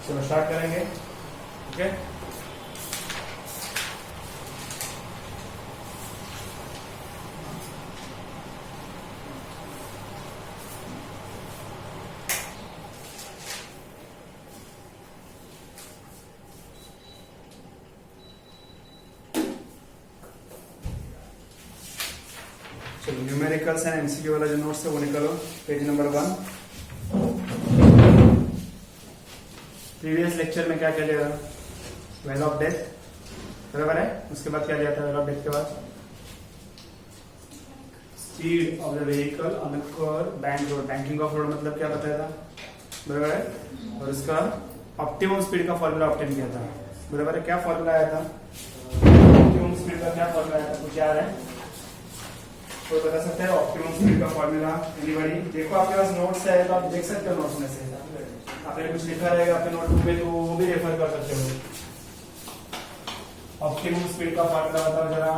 चलो स्टार्ट करेंगे। ओके, चलो न्यूमेरिकल्स एंड एमसीक्यू वाला जो नोट्स है वो निकालो, पेज नंबर 1। प्रीवियस लेक्चर में क्या क्या लिया था? वैल्यू ऑफ डेथ, बराबर है। उसके बाद क्या लिया था? वैल्यू ऑफ डेथ के बाद speed of the vehicle on the curve bank road. Banking of road मतलब क्या बताया था? बराबर है। और उसका ऑप्टिमम स्पीड का फॉर्मूला ऑब्टेन किया था, बराबर है। क्या फॉर्मूला आया था? ऑप्टिमम स्पीड का क्या फॉर्मूला आया था? कुछ याद है? कोई बता सकता है ऑप्टिमम स्पीड का फॉर्मूला? एनीबॉडी? देखो आपके पास नोट्स है तो आप देख सकते हो नोट्स में से। आपने कुछ लिखा रहेगा आपके नोटबुक में तो वो भी रेफर कर सकते हो। ऑप्टिमम स्पीड का फॉर्मूला बताओ जरा।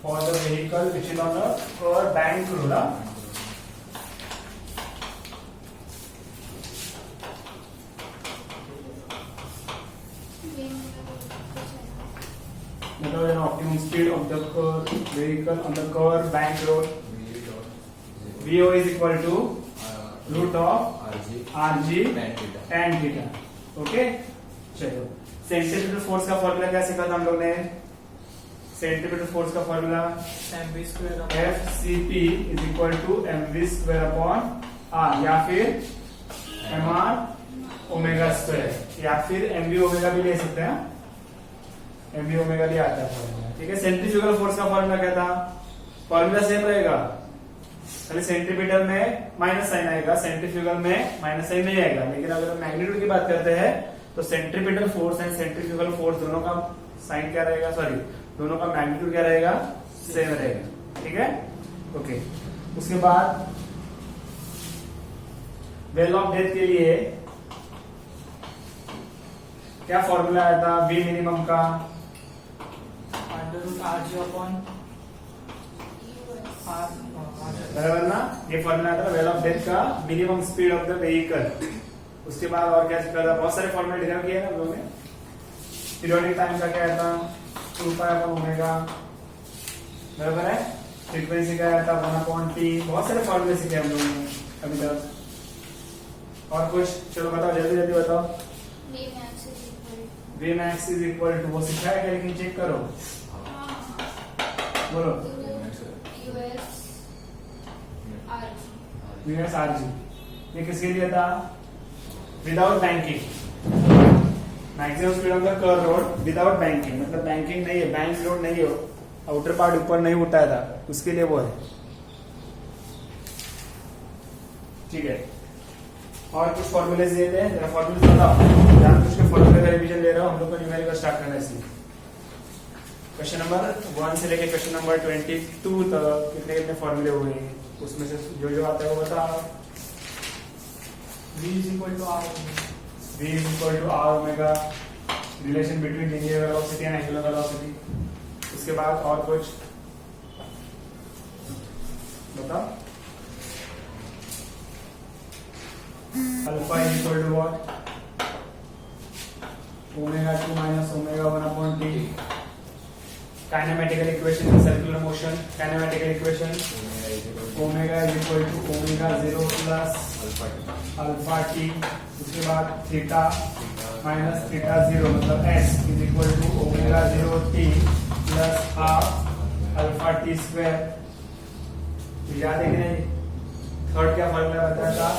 For the vehicle which is on the curve bank road. मतलब optimum speed of the vehicle on the curve bank road, VO is equal to root of RG tan theta। Okay, चलो centimetre force का formula क्या सीखा था हम लोग ने? Centimetre force का formula FCP is equal to mv square upon r, या फिर mr ओमेगा स्क्वायर, या फिर mv ओमेगा भी ले सकते हैं। mv ओमेगा भी आता है फॉर्मूला, ठीक है। सेंट्रीफ्यूगल फोर्स का फॉर्मूला क्या था? फॉर्मूला सेम रहेगा, खाली सेंटीमीटर में माइनस साइन आएगा, सेंट्रीफ्यूगल में माइनस साइन नहीं आएगा। लेकिन अगर मैग्नीट्यूड की बात करते हैं तो centripetal force and centrifugal force दोनों का साइन क्या रहेगा? सॉरी, दोनों का मैग्नीट्यूड क्या रहेगा? सेम रहेगा, ठीक है। ओके, उसके बाद वैल्यू ऑफ डेथ के लिए क्या फॉर्मूला आया था? वी मिनिमम का बराबर ना? ये फॉर्मूला था वैल्यू ऑफ डेथ का minimum speed of the vehicle. उसके बाद और क्या सीखा था? बहुत सारे फॉर्मूले डिराइव किए ना हम लोगों ने। पीरियोडिक टाइम का क्या था? 2π/ओमेगा, बराबर है। फ्रीक्वेंसी का आया था 1/t। बहुत सारे फॉर्मूले सीखे हम लोगों ने अभी तक। और कुछ? चलो बताओ, जल्दी जल्दी बताओ। Vmax is equal to, वो सीखा है क्या? लेकिन चेक करो, बोलो। US RG, ये किसके लिए था? Without banking, maximum speed of the curve road without banking, मतलब बैंकिंग नहीं है, बैंक रोड नहीं हो, आउटर पार्ट ऊपर नहीं उठाया था, उसके लिए वो है, ठीक है। और कुछ फॉर्मूले दिए थे, जरा फॉर्मूले बताओ। जान कुछ के फॉर्मूले का रिवीजन ले रहा हूं, हम लोग को न्यूमेरिकल स्टार्ट करना है इसलिए। क्वेश्चन नंबर 1 से लेके क्वेश्चन नंबर 22 तक कितने कितने फॉर्मूले हुए, उसमें से जो जो आता है वो बताओ। V is equal to R omega, relation between linear velocity and angular velocity. उसके बाद और कुछ बताओ। Alpha is equal to what? Omega 2 minus omega 1/t। Kinematical equation in circular motion, kinematical equation omega is equal to omega 0 plus alpha t। उसके बाद theta minus theta 0 मतलब s is equal to omega 0t plus half alpha t square. याद है कि नहीं? Third क्या formula बताया था?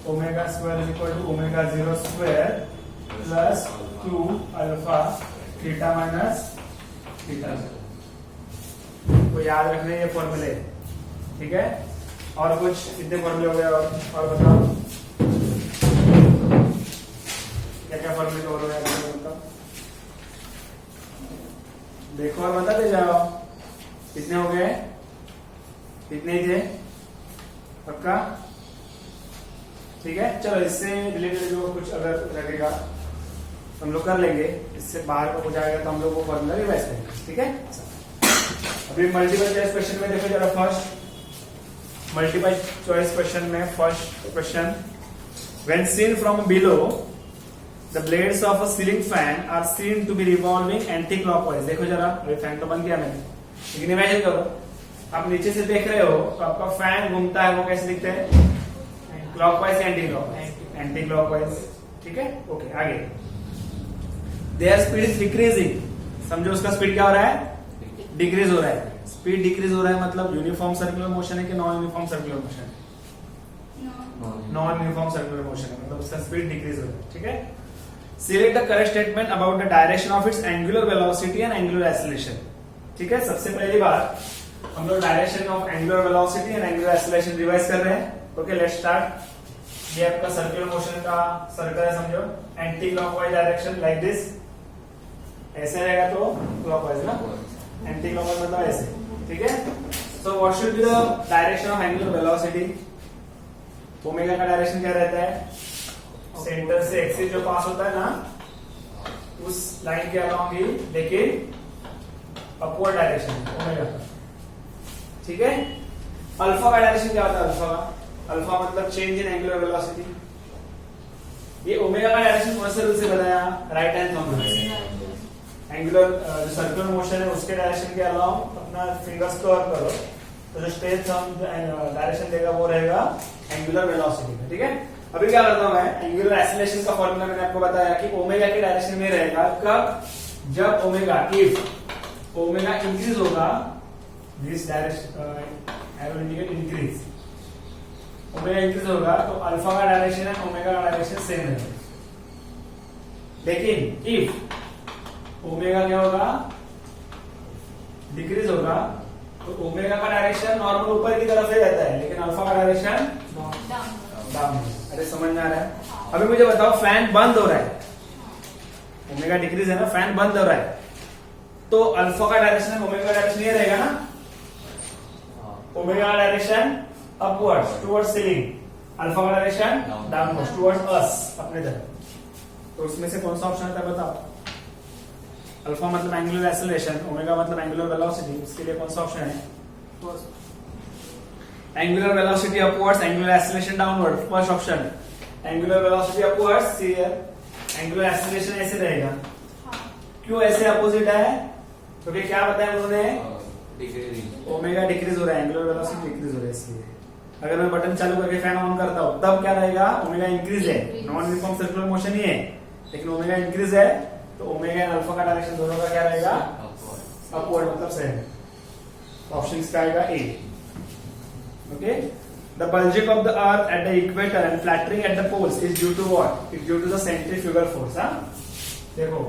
Omega square is equal to omega 0 square plus 2 alpha theta minus theta. तो याद रखने ये फॉर्मूले, ठीक है। और कुछ कितने फॉर्मूले हो गए? और बताओ क्या क्या फॉर्मूले कवर हो गया? बताओ, देखो और बताते जाओ। कितने हो गए? कितने ही थे? पक्का? ठीक है, चलो इससे रिलेटेड जो कुछ अगर लगेगा हम लोग कर लेंगे, इससे बाहर का कुछ आएगा तो हम लोग वो फॉर्मूला रिवाइज करेंगे, ठीक है। अभी मल्टीपल चॉइस क्वेश्चन में देखो जरा। फर्स्ट मल्टीपल चॉइस क्वेश्चन में first question, when seen from below the blades of a ceiling fan are seen to be revolving anti clockwise. देखो जरा, अभी फैन तो बंद किया मैंने, लेकिन इमेजिन करो आप नीचे से देख रहे हो तो आपका फैन घूमता है, वो कैसे दिखते हैं? क्लॉकवाइज या एंटी क्लॉकवाइज? Anti clockwise. ठीक है, ओके आगे। देयर स्पीड इज डिक्रीजिंग, समझो उसका स्पीड क्या हो रहा है? डिक्रीज हो रहा है। स्पीड डिक्रीज हो रहा है मतलब यूनिफॉर्म सर्कुलर मोशन है कि नॉन यूनिफॉर्म सर्कुलर मोशन है? नॉन यूनिफॉर्म सर्कुलर मोशन है, मतलब उसका स्पीड डिक्रीज हो रहा है। ठीक है, select the correct statement about the direction of its angular velocity and angular acceleration. ठीक है, सबसे पहली बात हम लोग direction of angular velocity and angular acceleration revise कर रहे हैं। Okay, let's start. ये आपका सर्कुलर मोशन का सर्कल है, समझो anti clockwise direction like this, ऐसे रहेगा तो क्लॉकवाइज ना, एंटी क्लॉकवाइज मतलब ऐसे। ठीक है, so what should be the direction of angular velocity? Omega का डायरेक्शन क्या रहता है? सेंटर से एक्सिस जो पास होता है ना, उस लाइन के अलोंग ही, लेकिन अपवर्ड डायरेक्शन ओमेगा का। ठीक है, अल्फा का डायरेक्शन क्या होता है? अल्फा का, अल्फा मतलब चेंज इन एंगुलर वेलोसिटी। ये ओमेगा का डायरेक्शन कौन से रूल से बताया? राइट हैंड थंब से। एंगुलर जो सर्कुलर मोशन है उसके डायरेक्शन के अलाउंग अपना फिंगर्स कर्व करो, तो जो स्ट्रेट थंब डायरेक्शन देगा वो रहेगा एंगुलर वेलोसिटी का। ठीक है, अभी क्या करता हूं मैं? एंगुलर एक्सीलरेशन का फॉर्मूला मैंने आपको बताया कि ओमेगा के डायरेक्शन में रहेगा कब? जब ओमेगा, इफ ओमेगा इंक्रीज होगा, this direction I will indicate increase, omega increase होगा तो अल्फा का डायरेक्शन है, ओमेगा का डायरेक्शन सेम रहेगा। लेकिन इफ ओमेगा क्या होगा? डिक्रीज होगा, तो ओमेगा का डायरेक्शन नॉर्मल ऊपर की तरफ ही रहता है, लेकिन अल्फा का डायरेक्शन डाउन। अरे समझ में आ रहा है? अभी मुझे बताओ, फैन बंद हो रहा है, ओमेगा डिक्रीज है ना, फैन बंद हो रहा है, तो अल्फा का डायरेक्शन ओमेगा का डायरेक्शन ये रहेगा ना, ओमेगा का direction upwards towards ceiling, alpha का डायरेक्शन डाउनवर्ड्स टुवर्ड्स अस, अपने तरफ। तो उसमें से कौन सा ऑप्शन आता है बताओ? अल्फा मतलब एंगुलर एक्सीलरेशन, ओमेगा मतलब एंगुलर वेलोसिटी, इसके लिए कौन सा ऑप्शन है? Angular velocity upwards, angular acceleration downward, first option. Angular velocity upwards, see here, angular acceleration ऐसे रहेगा। क्यों ऐसे अपोजिट है? क्योंकि क्या बताया उन्होंने? ओमेगा डिक्रीज हो रहा है, एंगुलर वेलोसिटी डिक्रीज हो रहा है, इसलिए अगर मैं बटन चालू करके फैन ऑन करता हूं तब क्या रहेगा? ओमेगा इंक्रीज है, नॉन यूनिफॉर्म सर्कुलर मोशन ही है, लेकिन ओमेगा इंक्रीज है, तो ओमेगा एंड अल्फा का डायरेक्शन दोनों का क्या रहेगा? अपवर्ड, मतलब सेम। ऑप्शन इसका आएगा A. Okay, the bulging of the earth at the equator and flattering at the poles is due to what? Is due to the centrifugal force. हाँ, देखो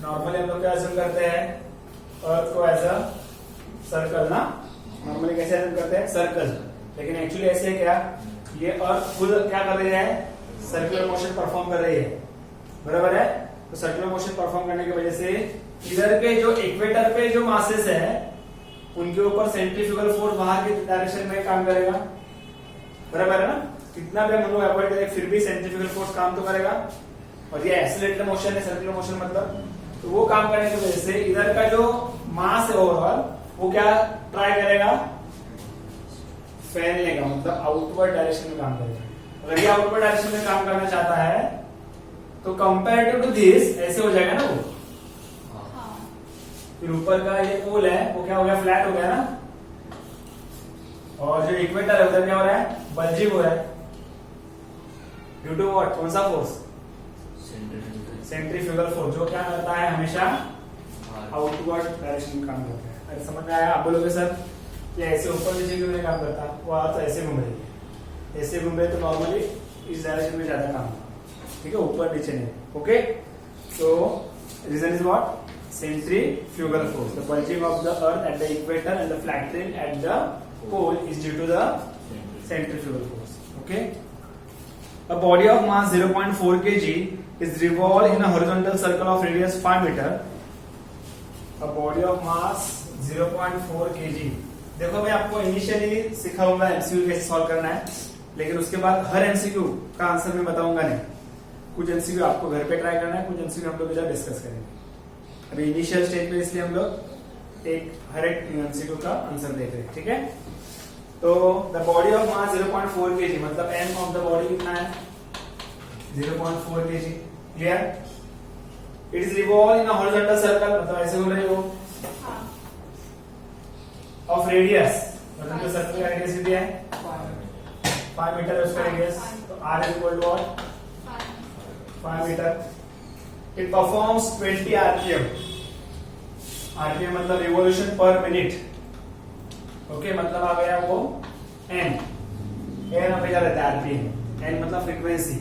नॉर्मली हम लोग क्या एज्यूम करते हैं? अर्थ को एज अ सर्कल ना, नॉर्मली कैसे एज्यूम करते हैं? सर्कल, लेकिन एक्चुअली ऐसे है क्या? ये अर्थ खुद क्या कर रही है? सर्कुलर मोशन परफॉर्म कर रही है, बराबर है? तो सर्कुलर मोशन परफॉर्म करने की वजह से इधर के जो इक्वेटर पे जो मासेस है उनके ऊपर सेंट्रीफ्यूगल फोर्स बाहर की डायरेक्शन में काम करेगा, बराबर है ना? कितना भी हम लोग अवॉइड करें फिर भी सेंट्रीफ्यूगल फोर्स काम तो करेगा, और ये एक्सीलरेटेड मोशन है, सर्कुलर मोशन मतलब, तो वो काम करने की वजह से इधर का जो मास है ओवरऑल वो क्या ट्राई करेगा? फैलने का, मतलब आउटवर्ड डायरेक्शन में काम करेगा। अगर ये आउटवर्ड डायरेक्शन में काम करना चाहता है तो कंपेरेटिव टू दिस ऐसे हो जाएगा ना वो। फिर ऊपर का ये पोल है वो क्या हो गया? फ्लैट हो गया ना, और जो इक्वेटर है उधर क्या हो रहा है? बल्जिंग हो रहा है। Due to what? कौन सा फोर्स? सेंट्रीफ्यूगल फोर्स, जो क्या करता है? हमेशा आउटवर्ड डायरेक्शन में काम करता है। अरे समझ में आया? आप बोलोगे सर ये ऐसे ऊपर नीचे क्यों नहीं काम करता? वो आज ऐसे घूम रही है, ऐसे घूम रहे तो नॉर्मली इस डायरेक्शन में ज्यादा काम होगा, ठीक है, ऊपर नीचे नहीं। Okay, so reason is what? centrifugal force. The bulging of the earth at the equator and the flattening at the pole is due to the centrifugal force. Okay. A body of mass 0.4 kg is revolved in a horizontal circle of radius 5 meter. A body of mass 0.4 kg. देखो मैं आपको initially सिखाऊंगा MCQ कैसे solve करना है, लेकिन उसके बाद हर एमसीक्यू का आंसर मैं बताऊंगा नहीं। कुछ एमसीक्यू आपको घर पे ट्राई करना है, कुछ एमसीक्यू हम लोग डिस्कस करेंगे। अभी इनिशियल स्टेज में इसलिए हम लोग एक हर एक एमसीक्यू का आंसर देख रहे हैं, ठीक है। तो the body of mass 0.4 kg, मतलब एम ऑफ द बॉडी कितना है 0.4 kg, clear. It is revolve in a horizontal circle, मतलब ऐसे हो रही हो, ऑफ रेडियस, मतलब जो सर्कल का रेडियस दिया है 5 मीटर है उसका रेडियस, तो r is equal to what 5 metre. It performs 20 RPM, RPM मतलब रिवॉल्यूशन पर मिनट, ओके, मतलब आ गया वो n, n हमेशा रहता है आरपीएम, n मतलब फ्रीक्वेंसी,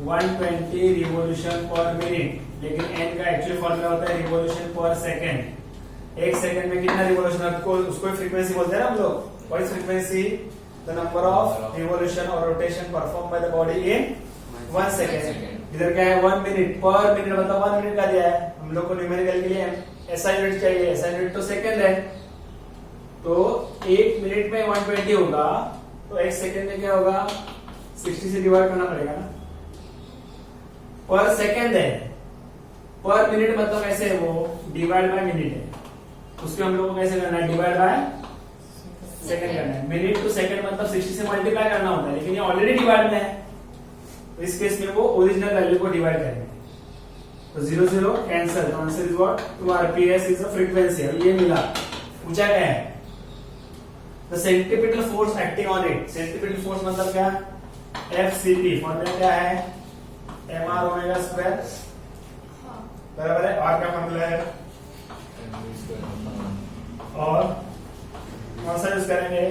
120 रिवॉल्यूशन पर मिनट, लेकिन n का एक्चुअल फॉर्मूला होता है रिवॉल्यूशन पर सेकंड। एक सेकंड में कितना रिवॉल्यूशन, आपको उसको फ्रीक्वेंसी बोलते हैं ना हम लोग, what is frequency, the number of revolution और rotation perform by the body in 1 second. इधर क्या है 1 मिनट, पर मिनट मतलब 1 मिनट का दिया है हम लोग को, न्यूमेरिकल के लिए ऐसा यूनिट चाहिए, ऐसा यूनिट तो सेकंड है, तो 1 मिनट में 120 होगा, तो 1 सेकंड में क्या होगा 60 से डिवाइड करना पड़ेगा ना, पर सेकंड है, पर मिनट मतलब कैसे है वो डिवाइड बाय मिनट है, उसको हम लोग को कैसे करना है डिवाइड बाय सेकंड करना है, मिनट टू सेकंड मतलब 60 से मल्टीप्लाई करना होता है, लेकिन ये ऑलरेडी डिवाइड में है, तो इस केस में वो ओरिजिनल वैल्यू को डिवाइड करेंगे, तो 0 0 cancel, answer is what 2 RPS is a frequency. अब ये मिला, पूछा क्या है the centripetal force acting on it, centripetal force मतलब क्या एफसीपी, फॉर्मूला क्या है mr ओमेगा स्क्वायर, बराबर है, और क्या फॉर्मूला है और कौन सा यूज करेंगे,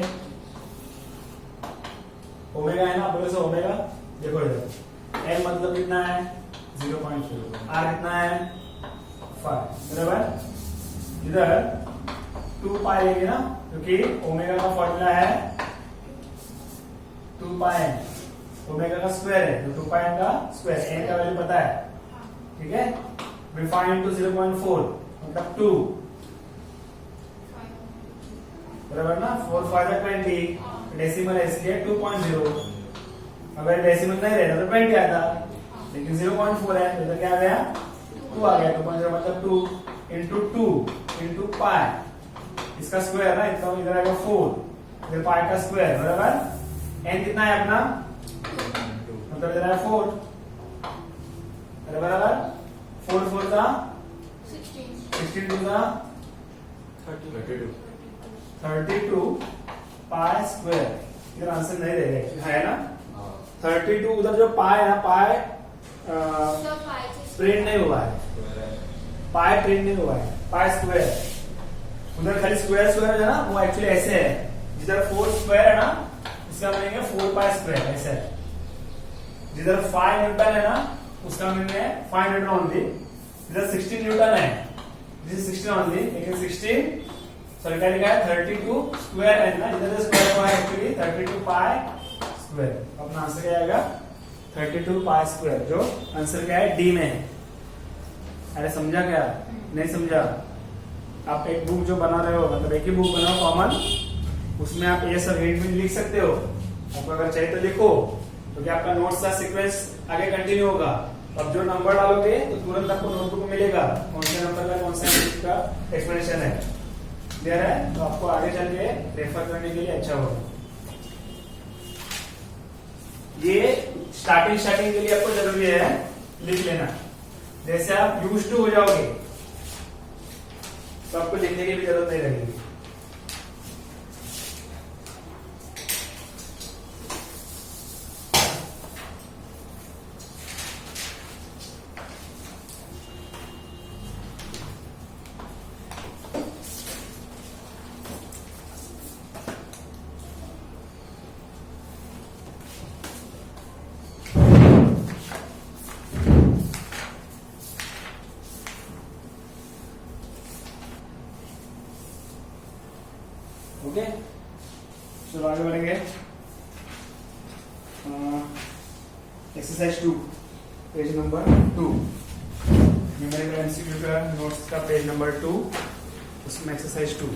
ओमेगा है ना, बोले सो ओमेगा, देखो इधर m मतलब कितना है 0.4, r कितना है 5, बराबर, इधर 2 पाई लेंगे ना, क्योंकि ओमेगा का फॉर्मूला है 2 पाई, ओमेगा का स्क्वायर है, तो 2 पाई का स्क्वायर, n का वैल्यू पता है, ठीक है, we find to 0.4 मतलब 2, बराबर ना, 4 5 20, डेसिमल है इसलिए 2.0, अगर डेसिमल नहीं रहता तो 20 आता, लेकिन 0.4 है तो क्या आ गया 2 आ गया, 2.0 मतलब 2 into 2 into पाई, इसका स्क्वायर ना, इतना इधर आएगा 4, इधर पाई का स्क्वायर, बराबर, n कितना है अपना मतलब इधर है 4, बराबर, 4 4 का 16 2 का 32 पाई स्क्वायर, इधर आंसर नहीं रहेगा, है ना 32, उधर जो पाई है ना, पाई प्रिंट नहीं हुआ है, पाई प्रिंट नहीं हुआ है, पाई स्क्वायर, उधर खाली स्क्वायर स्क्वायर है ना, वो एक्चुअली ऐसे है, जिधर 4 स्क्वायर है ना इसका मीनिंग है 4 पाई स्क्वायर, ऐसे है, जिधर 5 न्यूटन है ना उसका मीनिंग है 5 न्यूटन ओनली, इधर 16 न्यूटन है, दिस इज 16 ओनली, लेकिन 16 सॉरी क्या लिखा है 32 स्क्वायर है ना, इधर स्क्वायर हुआ है एक्चुअली 32 पाई स्क्वायर, अपना आंसर क्या आएगा 32 पाई स्क्वायर, जो आंसर क्या है डी में है। अरे समझा क्या, नहीं समझा, आप एक बुक जो बना रहे हो, मतलब एक ही बुक बनाओ कॉमन, उसमें आप ये सब हिंट भी लिख सकते हो, आपको अगर चाहिए तो लिखो, क्योंकि आपका नोट्स का सीक्वेंस आगे कंटिन्यू होगा, अब जो नंबर डालोगे तो तुरंत आपको नोटबुक में मिलेगा कौन से नंबर का कौन सा का एक्सप्लेनेशन है, क्लियर है, तो आपको आगे चल के रेफर करने के लिए अच्छा होगा। ये स्टार्टिंग के लिए आपको जरूरी है लिख लेना, जैसे आप यूज्ड टू हो जाओगे तो आपको लिखने की भी जरूरत नहीं लगेगी। ओके, चलो आगे बढ़ेंगे। Exercise 2 page number 2, numerical MCQ का नोट्स का पेज नंबर 2, उसमें एक्सरसाइज 2।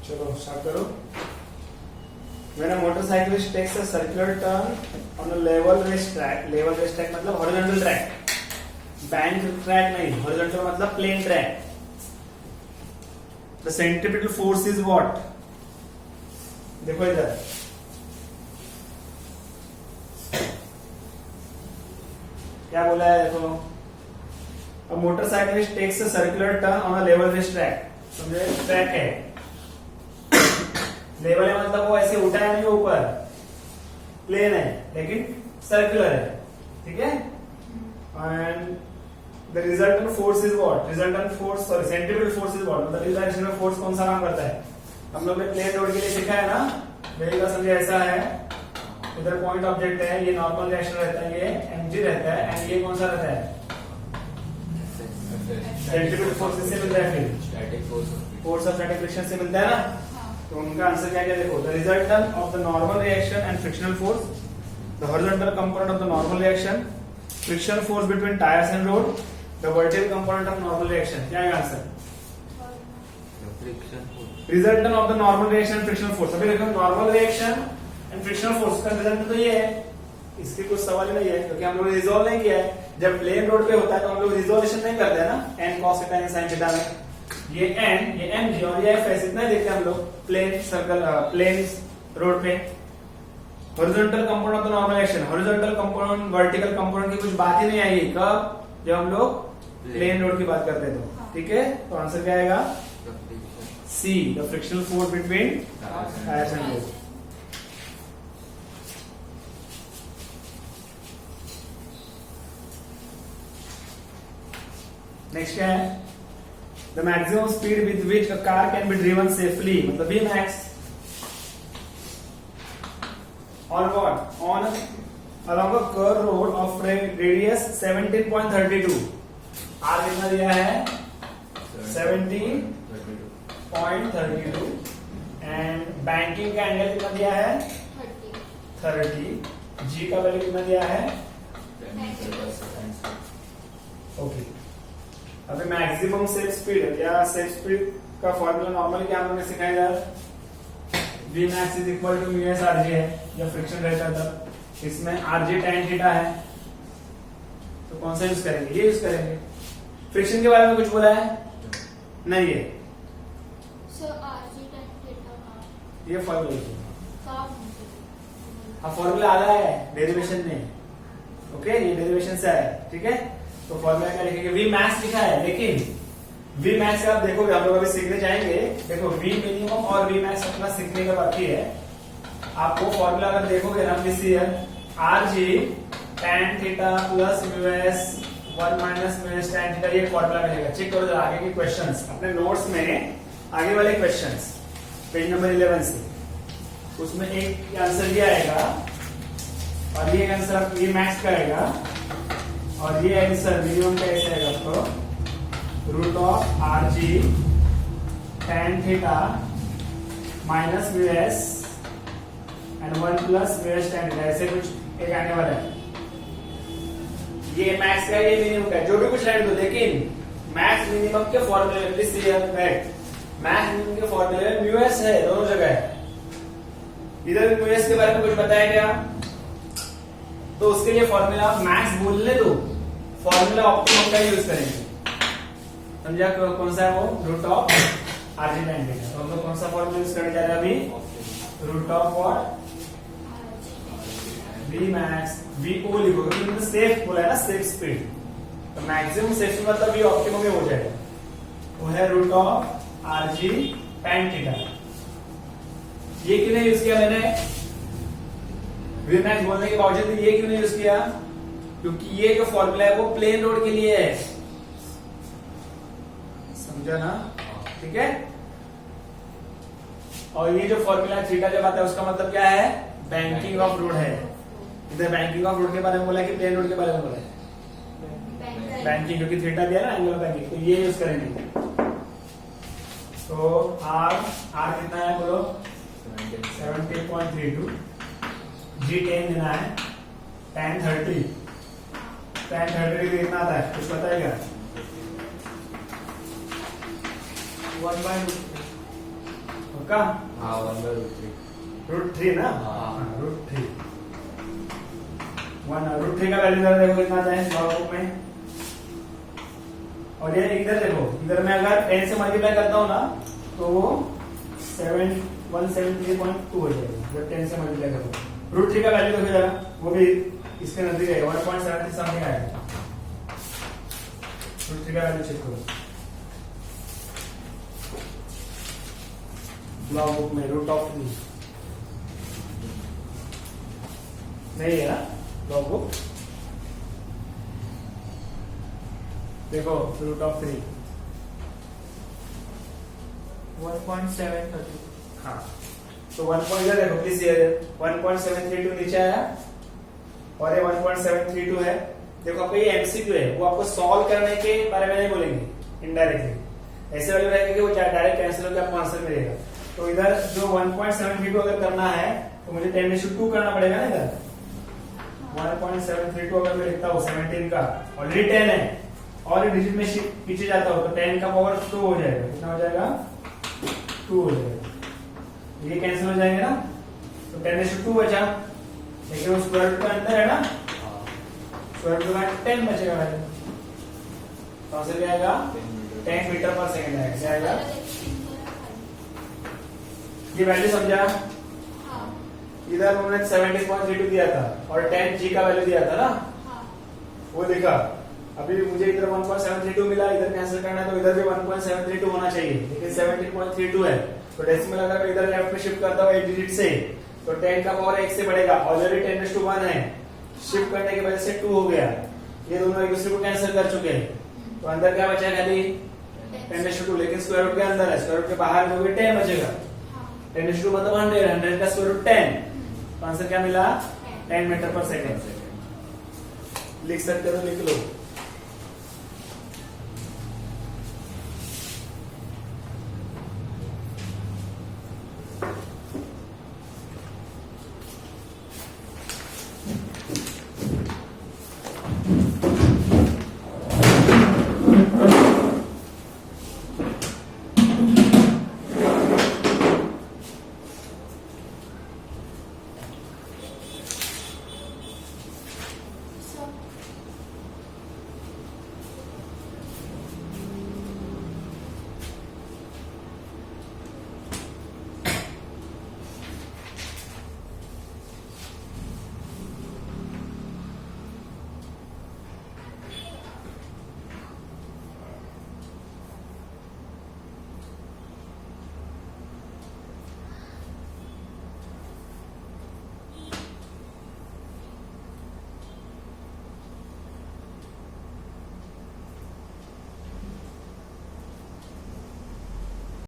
चलो स्टार्ट करो। When a motorcyclist takes a circular turn on a level racetrack मतलब horizontal track, bank track नहीं, horizontal मतलब plain track. The centripetal force is what? देखो इधर क्या बोला है, देखो a motorcyclist takes a circular turn on a level racetrack. समझे, ट्रैक है, लेवल है मतलब वो ऐसे उठा है नहीं ऊपर, प्लेन है लेकिन सर्कुलर है, ठीक है. And the resultant force is what? Resultant force sorry centripetal force is what? मतलब इस डायरेक्शन में फोर्स कौन सा काम करता है? हम लोग ने प्लेन रोड के लिए सीखा है ना, मेरी बात समझे, ऐसा है, इधर पॉइंट ऑब्जेक्ट है, ये नॉर्मल रिएक्शन रहता है, ये mg रहता है, एंड ये कौन सा रहता है? सेंट्रीपिटल फोर्स से मिलता है, फिर static force of static friction से मिलता है ना. तो उनका आंसर क्या क्या देखो, the resultant of the normal reaction and frictional force, the horizontal component of the normal reaction, friction force between tyres and road, the vertical component of normal reaction. क्या है answer? Resultant of the normal reaction and frictional force. अभी देखो normal reaction and frictional force का result तो ये है, इसके कुछ सवाल ही नहीं है, क्योंकि हम लोग रिजोल्व नहीं किया है. जब प्लेन रोड पे होता है तो हम लोग रिजोल्यूशन नहीं करते हैं ना, n cos theta n sin theta में. ये n, ये mg और ये f इतना ही देखते हैं हम लोग प्लेन सर्कल प्लेन रोड पे. Horizontal component of the normal action, horizontal component vertical component की कुछ बात ही नहीं आएगी. कब? जब हम लोग प्लेन रोड की बात करते हैं तो, ठीक है. तो आंसर क्या आएगा? C, the frictional force between tyres and road. Next क्या है? The maximum speed with which a car can be driven safely, मतलब V max on what? On along a curve road of radius 17.32. R कितना दिया है? 17.32. And banking का angle कितना दिया है? 30. जी का वैल्यू कितना दिया है? ओके. अभी मैक्सिमम सेफ स्पीड या सेफ स्पीड का फॉर्मूला नॉर्मली क्या हम लोगों ने सिखाया यार? V max is equal to mu s r g है, या फ्रिक्शन रहता था, इसमें आर जी tan थीटा है, तो कौन सा यूज करेंगे? ये यूज करेंगे. फ्रिक्शन के बारे में कुछ बोला है? नहीं है. ये फॉर्मूला, हाँ फॉर्मूला आधा है डेरिवेशन में. ओके, ये डेरिवेशन से आया, ठीक है. तो फॉर्मूला क्या लिखेंगे? V max लिखा है, लेकिन V max आप देखोगे, हम लोग अभी सीखने जाएंगे. देखो V मिनिमम और V max अपना सीखने का बाकी है. आपको फॉर्मूला अगर देखोगे ना, are g tan theta plus mu S 1 minus mu s tan theta, ये फॉर्मूला मिलेगा. चेक करो जरा आगे के क्वेश्चंस अपने नोट्स में, आगे वाले क्वेश्चंस पेज नंबर 11 से, उसमें एक आंसर ये आएगा और ये आंसर V max का आएगा, और ये आंसर मिनिमम का ऐसे आएगा आपको, root of r g tan theta minus mu s and 1 plus mu s tan theta, ऐसे कुछ एक आने वाला है. ये मैक्स का, ये मिनिमम का, जो भी कुछ रहने दो, लेकिन मैक्स मिनिमम के फॉर्मूले please see correct. Max minimum के फॉर्मूले में म्यू एस है, दोनों जगह है. इधर म्यू एस के बारे में कुछ बताया क्या? तो उसके लिए फॉर्मूला मैक्स बोलने दो, फॉर्मूला ऑप्टिमम का यूज करेंगे. समझा? कौन सा है वो? Root of r g tan theta. तो हम लोग कौन सा फॉर्मूला यूज करने जा रहे हैं अभी? Root of what? V max, V O लिखोगे, क्योंकि सेफ बोला है ना, सेफ स्पीड. तो मैक्सिमम सेफ्टी मतलब V ऑप्टिमम में हो जाएगा, वो है root of r g tan theta. ये क्यों नहीं यूज किया मैंने? V max बोलने के बावजूद ये क्यों नहीं यूज किया? क्योंकि ये जो फॉर्मूला है वो प्लेन रोड के लिए है. समझा ना? ठीक है. और ये जो फॉर्मूला थीटा जब आता है उसका मतलब क्या है? बैंकिंग ऑफ रोड है. इधर बैंकिंग ऑफ रोड के बारे में बोला है कि प्लेन रोड के बारे में बोला है? बैंकिंग, क्योंकि थीटा दिया ना एंगल ऑफ बैंकिंग, तो ये यूज करेंगे. तो आर कितना है बोलो? 70.32. जी 10 देना है, tan 30 कितना आता है कुछ बताएगा? 1/√3. √3 ना, हाँ। √3 √3 का वैल्यू जरा देखो कितना आता है लॉग बुक में। और ये इधर देखो, इधर मैं अगर 10 से मल्टीप्लाई करता हूँ ना तो वो 173.2 हो जाएगा जब 10 से मल्टीप्लाई करो। √3 का वैल्यू देखो जरा, वो भी इसके नजदीक है, 1.73 समथिंग आएगा। √3 का वैल्यू चेक करो लॉग बुक में, √3 नहीं है ना लॉग बुक, देखो √3 1.732। हाँ, तो 1 पॉइंट देखो प्लीज, ये 1.732 नीचे आया और ये 1.732 है। देखो आपको ये एमसीक्यू है, वो आपको सॉल्व करने के बारे में नहीं बोलेंगे, इनडायरेक्टली ऐसे वाले रहेगा कि वो डायरेक्ट कैंसिल होकर आपको आंसर मिलेगा। तो इधर जो 1.732 अगर करना है तो मुझे 10/2 करना पड़ेगा ना। इधर 1.732 अगर मैं लिखता हूँ 17 का, ऑलरेडी 10 है और ये डिजिट में पीछे जाता हो तो 10 का पावर 2 हो जाएगा। कितना हो जाएगा? 2 हो जाएगा। ये कैंसिल हो जाएंगे ना, तो 10/2 बचा, लेकिन वो स्क्वायर रूट का अंदर है ना, स्क्वायर रूट का 10 बचेगा वैल्यू, तो आंसर क्या आएगा? 10 मीटर पर सेकंड आएगा। क्या आएगा? ये वैल्यू समझा? इधर उन्होंने 70.32 दिया था और 10 जी का वैल्यू दिया था ना, वो लिखा। अभी मुझे इधर 1.732 मिला, इधर कैंसिल करना है तो इधर भी 1.732 होना चाहिए, लेकिन 17.32 है। तो डेसिमल अगर मैं इधर लेफ्ट में शिफ्ट करता हूँ 8 डिजिट से, तो 10 का पावर 1 से बढ़ेगा, ऑलरेडी 10/1 है, शिफ्ट करने की वजह से 2 हो गया। ये दोनों एक दूसरे को कैंसिल कर चुके हैं, तो अंदर क्या बचा? खाली 10/2, लेकिन स्क्वायर रूट के अंदर है, स्क्वायर रूट के बाहर जो भी 10 बचेगा। 10/2 मतलब 100, 100 का स्क्वायर रूट 10, तो आंसर क्या मिला? 10 मीटर पर सेकंड। लिख सकते हो तो लिख लो।